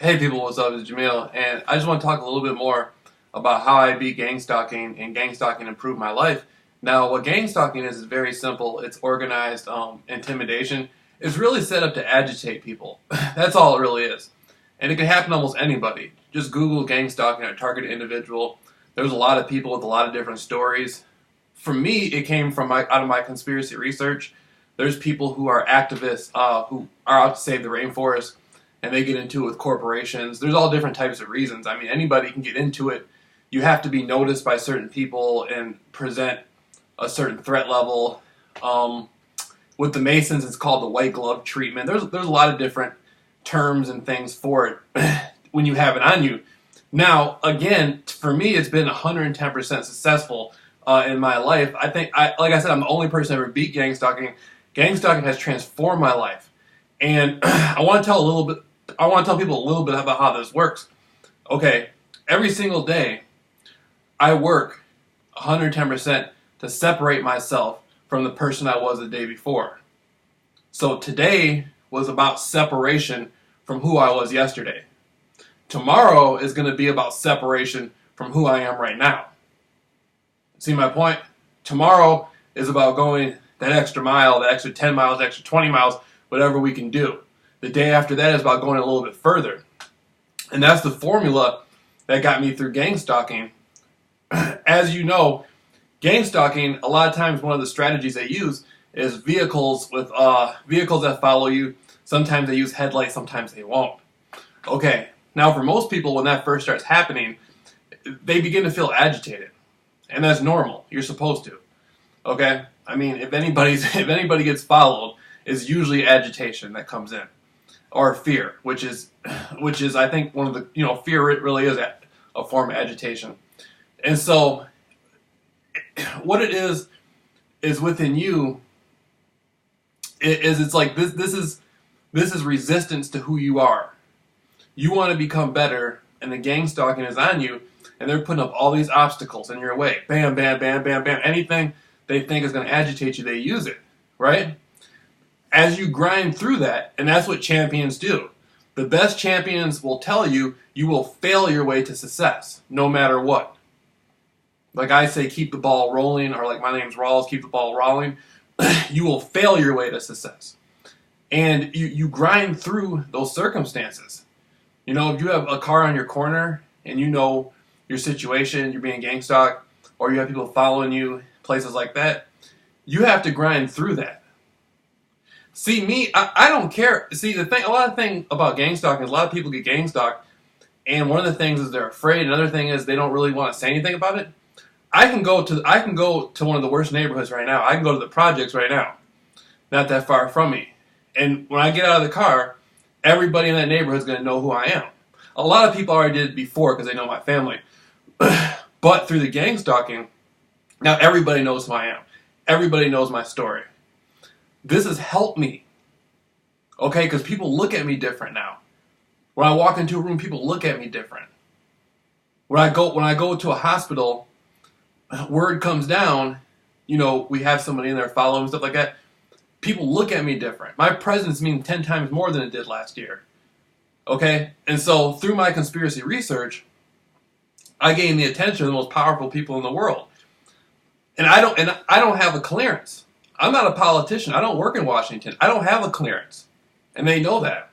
Hey people, what's up? It's Jameel, and I just want to talk a little bit more about how I beat gang stalking and gang stalking improved my life. Now, what gang stalking is very simple. It's organized intimidation. It's really set up to agitate people. That's all it really is. And it can happen to almost anybody. Just Google gang stalking or targeted individual. There's a lot of people with a lot of different stories. For me, it came from out of my conspiracy research. There's people who are activists who are out to save the rainforest, and they get into it with corporations. There's all different types of reasons. I mean, anybody can get into it. You have to be noticed by certain people and present a certain threat level. With the Masons, it's called the white glove treatment. There's a lot of different terms and things for it when you have it on you. Now, again, for me, it's been 110% successful in my life. I think, like I said, I'm the only person to ever beat gang stalking. Gang stalking has transformed my life, and I want to tell people a little bit about how this works. Okay, every single day, I work 110% to separate myself from the person I was the day before. So today was about separation from who I was yesterday. Tomorrow is going to be about separation from who I am right now. See my point? Tomorrow is about going that extra mile, that extra 10 miles, that extra 20 miles, whatever we can do. The day after that is about going a little bit further. And that's the formula that got me through gang stalking. As you know, gang stalking, a lot of times one of the strategies they use is vehicles that follow you. Sometimes they use headlights, sometimes they won't. Okay, now for most people, when that first starts happening, they begin to feel agitated. And that's normal. You're supposed to. Okay? I mean, if anybody gets followed, it's usually agitation that comes in. Or fear, which is I think one of the, fear really is a form of agitation. And so what it is within you it's like this is resistance to who you are. You want to become better, and the gang stalking is on you, and they're putting up all these obstacles in your way. Bam, bam, bam, bam, bam. Anything they think is going to agitate you, they use it, right? As you grind through that, and that's what champions do. The best champions will tell you you will fail your way to success, no matter what. Like I say, keep the ball rolling, or like my name's Rawls, keep the ball rolling. You will fail your way to success. And you grind through those circumstances. If you have a car on your corner, and you know your situation, you're being gang stalked, or you have people following you, places like that, you have to grind through that. See, me, I don't care. See, a lot of thing about gang stalking is a lot of people get gang stalked, and one of the things is they're afraid. Another thing is they don't really want to say anything about it. I can go to one of the worst neighborhoods right now. I can go to the projects right now, not that far from me. And when I get out of the car, everybody in that neighborhood is going to know who I am. A lot of people already did it before because they know my family. But through the gang stalking, now everybody knows who I am. Everybody knows my story. This has helped me, okay? Because people look at me different now. When I walk into a room, people look at me different. When I go to a hospital, word comes down, we have somebody in there following, stuff like that. People look at me different. My presence means 10 times more than it did last year, okay? And so through my conspiracy research, I gained the attention of the most powerful people in the world. And I don't have a clearance. I'm not a politician. I don't work in Washington. I don't have a clearance. And they know that.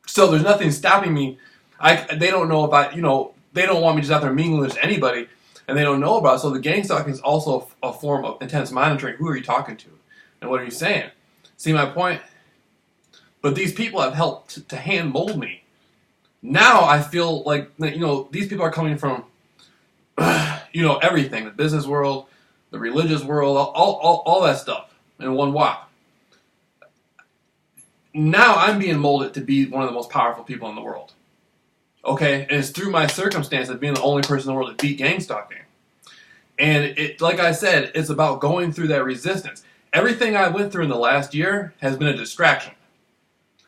So there's nothing stopping me. They don't know about, they don't want me just out there mingling with anybody, and they don't know about it. So the gang stalking is also a form of intense monitoring. Who are you talking to? And what are you saying? See my point? But these people have helped to hand mold me. Now I feel like, these people are coming from, everything. The business world, the religious world, all that stuff in one whop. Now I'm being molded to be one of the most powerful people in the world. Okay? And it's through my circumstance of being the only person in the world that beat gang stalking. And like I said, it's about going through that resistance. Everything I went through in the last year has been a distraction.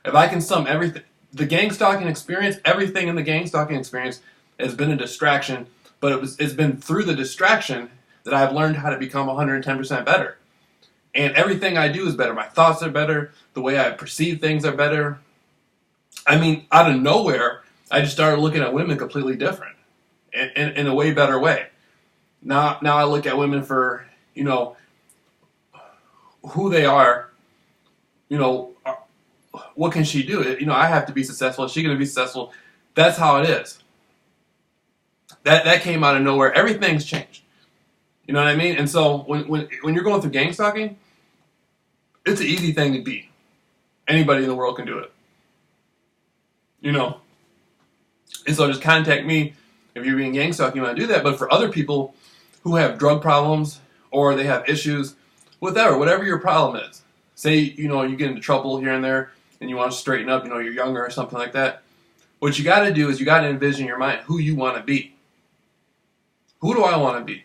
If I can sum everything, the gang stalking experience, everything in the gang stalking experience has been a distraction, but it's been through the distraction that I've learned how to become 110% better. And everything I do is better. My thoughts are better. The way I perceive things are better. I mean, out of nowhere, I just started looking at women completely different, in a way better way. Now I look at women for, who they are. You know, what can she do? I have to be successful. Is she going to be successful? That's how it is. That came out of nowhere. Everything's changed. You know what I mean? And so when you're going through gang stalking, it's an easy thing to beat. Anybody in the world can do it. And so just contact me if you're being gang stalked, you want to do that. But for other people who have drug problems or they have issues, whatever your problem is, say, you get into trouble here and there and you want to straighten up, you're younger or something like that. What you got to do is you got to envision in your mind who you want to be. Who do I want to be?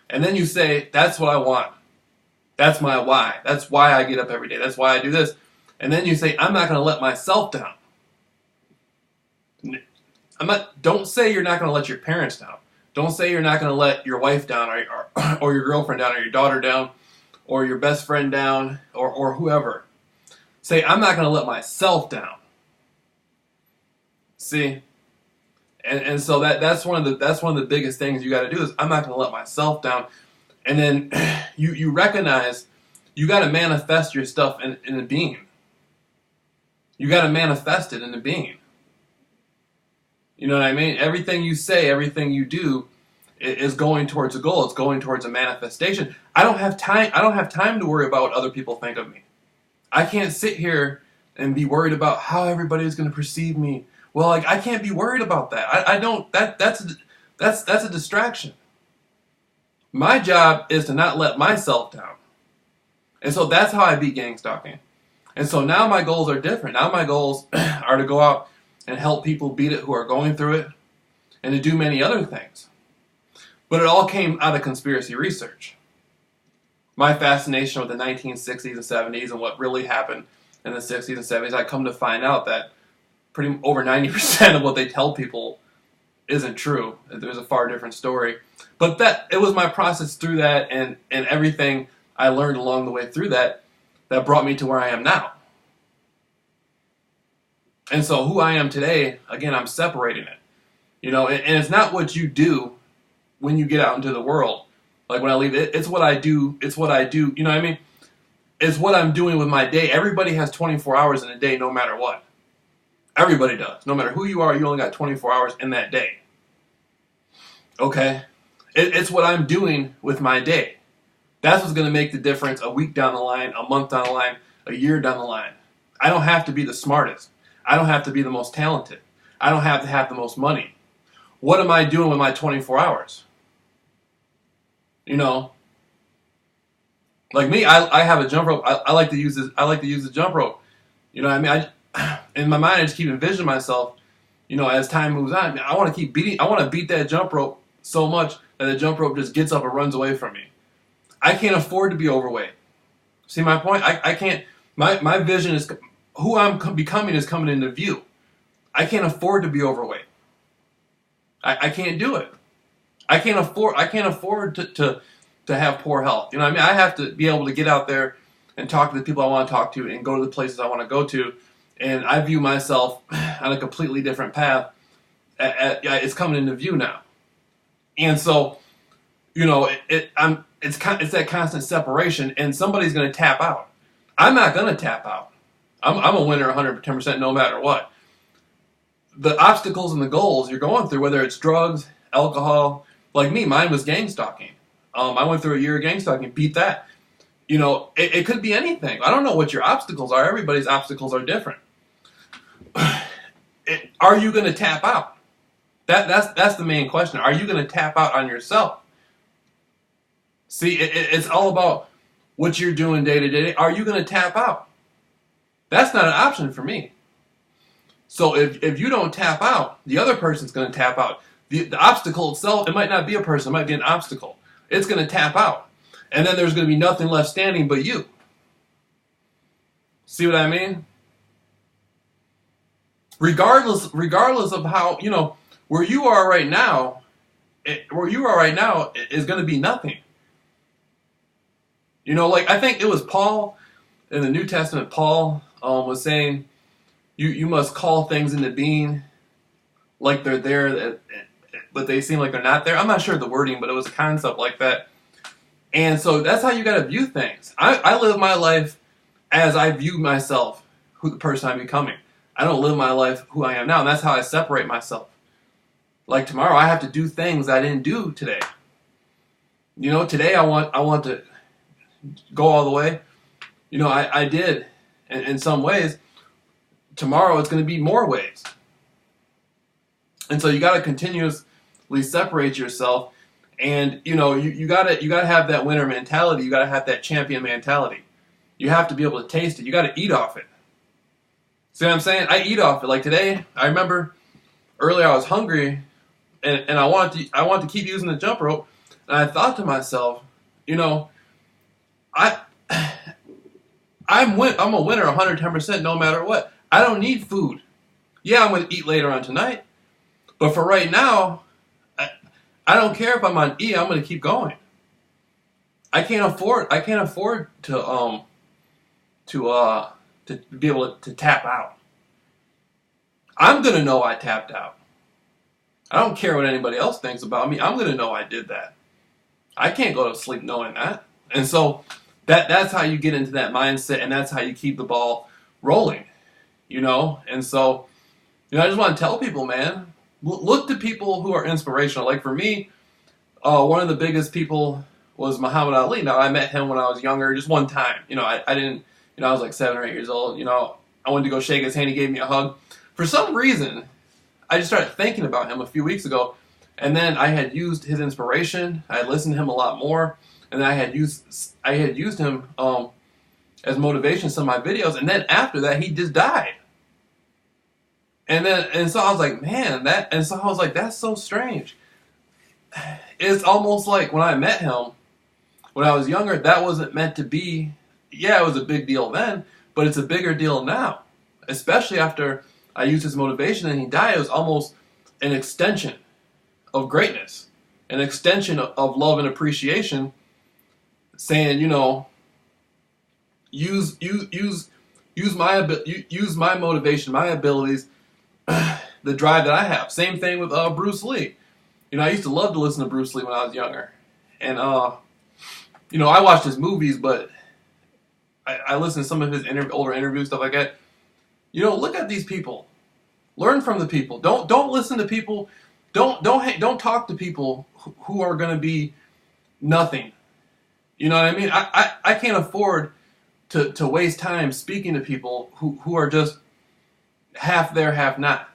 And then you say, that's what I want. That's my why. That's why I get up every day. That's why I do this. And then you say, I'm not going to let myself down. Don't say you're not going to let your parents down. Don't say you're not going to let your wife down or your girlfriend down or your daughter down or your best friend down or whoever. Say, I'm not going to let myself down. See? And so that's one of the biggest things you got to do is I'm not going to let myself down. And then you recognize you got to manifest your stuff in a being. You got to manifest it in a being. You know what I mean? Everything you say, everything you do is going towards a goal. It's going towards a manifestation. I don't have time to worry about what other people think of me. I can't sit here and be worried about how everybody is going to perceive me. Well, I can't be worried about that. I don't. That's a distraction. My job is to not let myself down. And so that's how I beat gang stalking. And so now my goals are different. Now my goals are to go out and help people beat it who are going through it and to do many other things. But it all came out of conspiracy research. My fascination with the 1960s and 70s and what really happened in the 60s and 70s, I come to find out that pretty over 90% of what they tell people isn't true. There's a far different story. But it was my process through that and everything I learned along the way through that brought me to where I am now. And so who I am today, again, I'm separating it. And it's not what you do when you get out into the world. Like when I leave, it's what I do. It's what I do. You know what I mean? It's what I'm doing with my day. Everybody has 24 hours in a day no matter what. Everybody does. No matter who you are, you only got 24 hours in that day. Okay? It's what I'm doing with my day. That's what's going to make the difference a week down the line, a month down the line, a year down the line. I don't have to be the smartest. I don't have to be the most talented. I don't have to have the most money. What am I doing with my 24 hours? Like me, I have a jump rope. I like to use this. I like to use the jump rope. In my mind, I just keep envisioning myself. As time moves on, I want to beat that jump rope so much that the jump rope just gets up and runs away from me. I can't afford to be overweight. See my point? I can't. My vision is who I'm becoming is coming into view. I can't afford to be overweight. I can't do it. I can't afford to have poor health. I have to be able to get out there and talk to the people I want to talk to and go to the places I want to go to. And I view myself on a completely different path. It's coming into view now. And so, it's that constant separation, and somebody's going to tap out. I'm not going to tap out. I'm a winner 110% no matter what. The obstacles and the goals you're going through, whether it's drugs, alcohol, like me, mine was gang stalking. I went through a year of gang stalking, beat that. It could be anything. I don't know what your obstacles are. Everybody's obstacles are different. Are you going to tap out? That's the main question. Are you going to tap out on yourself? See, it's all about what you're doing day to day. Are you going to tap out? That's not an option for me. So if you don't tap out, the other person's going to tap out. The obstacle itself, it might not be a person, it might be an obstacle. It's going to tap out. And then there's going to be nothing left standing but you. See what I mean? Regardless of how, where you are right now is going to be nothing. I think it was Paul in the New Testament. Paul was saying, You must call things into being like they're there, but they seem like they're not there. I'm not sure of the wording, but it was a concept like that. And so that's how you got to view things. I live my life as I view myself, who the person I'm becoming. I don't live my life who I am now, and that's how I separate myself. Like tomorrow, I have to do things I didn't do today. You know, today I want to go all the way. You know, I did in some ways. Tomorrow it's going to be more ways. And so you got to continuously separate yourself, and you know you got to have that winner mentality. You got to have that champion mentality. You have to be able to taste it. You got to eat off it. See what I'm saying? I eat off it. Like today, I remember earlier I was hungry, and I wanted to keep using the jump rope, and I thought to myself, you know, I'm a winner 110% no matter what. I don't need food. Yeah, I'm going to eat later on tonight. But for right now, I don't care if I'm on E. I'm going to keep going. I can't afford to be able to tap out. I'm going to know I tapped out. I don't care what anybody else thinks about me. I'm going to know I did that. I can't go to sleep knowing that. And so that's how you get into that mindset, and that's how you keep the ball rolling. You know? And so, you know, I just want to tell people, man, look to people who are inspirational. Like for me, one of the biggest people was Muhammad Ali. Now, I met him when I was younger, just one time. You know, I didn't, you know, I was like 7 or 8 years old. You know, I went to go shake his hand. He gave me a hug. For some reason, I just started thinking about him a few weeks ago. And then I had used his inspiration. I had listened to him a lot more. And I had used him as motivation in some of my videos. And then after that, he just died. And so I was like, man, that's so strange. It's almost like when I met him, when I was younger, that wasn't meant to be. Yeah, it was a big deal then, but it's a bigger deal now. Especially after I used his motivation and he died, it was almost an extension of greatness, an extension of love and appreciation, saying, you know, use my motivation, my abilities, the drive that I have. Same thing with Bruce Lee. You know, I used to love to listen to Bruce Lee when I was younger. And, you know, I watched his movies, but I listened to some of his older interviews, stuff like that. You know, look at these people. Learn from the people. Don't listen to people. Don't talk to people who are going to be nothing. You know what I mean? I can't afford to waste time speaking to people who are just half there, half not.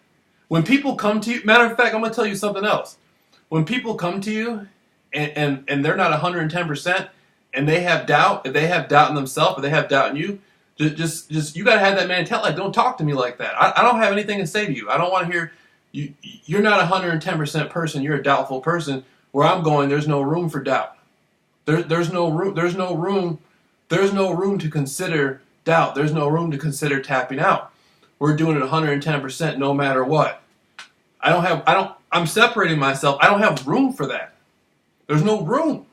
When people come to you, matter of fact, I'm going to tell you something else. When people come to you and they're not 110% and they have doubt, if they have doubt in themselves, or they have doubt in you, just you got to have that mentality. Like, don't talk to me like that. I don't have anything to say to you. I don't want to hear you're not 110% person. You're a doubtful person. Where I'm going, there's no room for doubt. There's no room to consider doubt. There's no room to consider tapping out. We're doing it 110% no matter what. I'm separating myself. I don't have room for that. There's no room.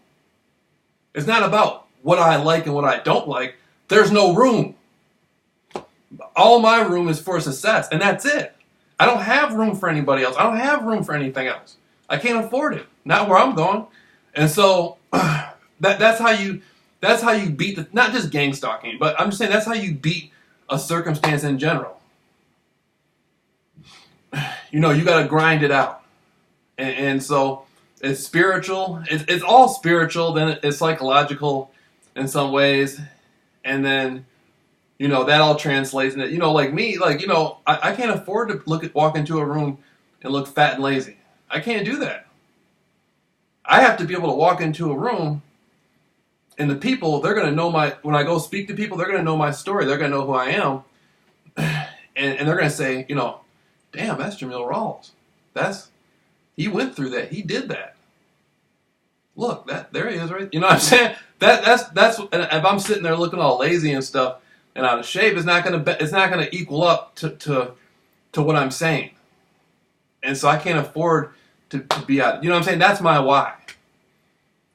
It's not about what I like and what I don't like. There's no room. All my room is for success, and that's it. I don't have room for anybody else. I don't have room for anything else. I can't afford it. Not where I'm going. And so that's how you beat not just gang stalking, but I'm just saying that's how you beat a circumstance in general. You know, you got to grind it out. And so it's spiritual. It's all spiritual. Then it's psychological in some ways. And then, you know, that all translates into, you know, like me, like, you know, I can't afford to walk into a room and look fat and lazy. I can't do that. I have to be able to walk into a room and the people, they're going to know when I go speak to people, they're going to know my story. They're going to know who I am. And they're going to say, you know, damn, that's JAMEEL Rawls. He went through that. He did that. Look, there he is, right? You know what I'm saying? That's if I'm sitting there looking all lazy and stuff and out of shape, it's not gonna equal up to what I'm saying. And so I can't afford to be out. You know what I'm saying? That's my why.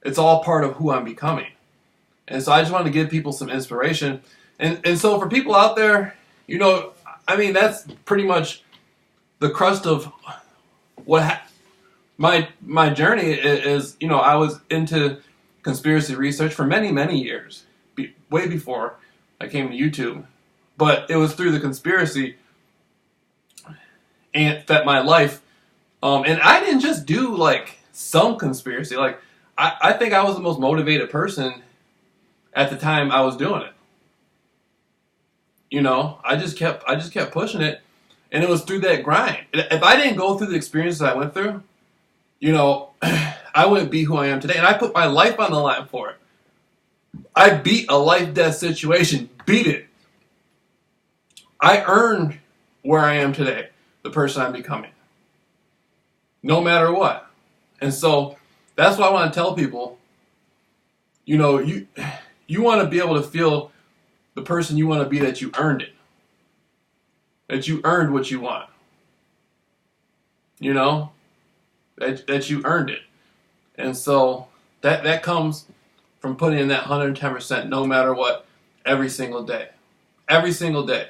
It's all part of who I'm becoming. And so I just wanted to give people some inspiration. And so for people out there, you know, I mean, that's pretty much the crust of what my journey is. You know, I was into conspiracy research for many years, way before I came to YouTube. But it was through the conspiracy and that my life. And I didn't just do like some conspiracy. Like I think I was the most motivated person at the time I was doing it. You know, I just kept pushing it, and it was through that grind. If I didn't go through the experiences I went through, you know, I wouldn't be who I am today. And I put my life on the line for it. I beat a life-death situation. Beat it. I earned where I am today, the person I'm becoming. No matter what. And so that's why I want to tell people, you know, you want to be able to feel the person you want to be, that you earned it. That you earned what you want. You know? That you earned it. And so that comes from putting in that 110% no matter what, every single day. Every single day.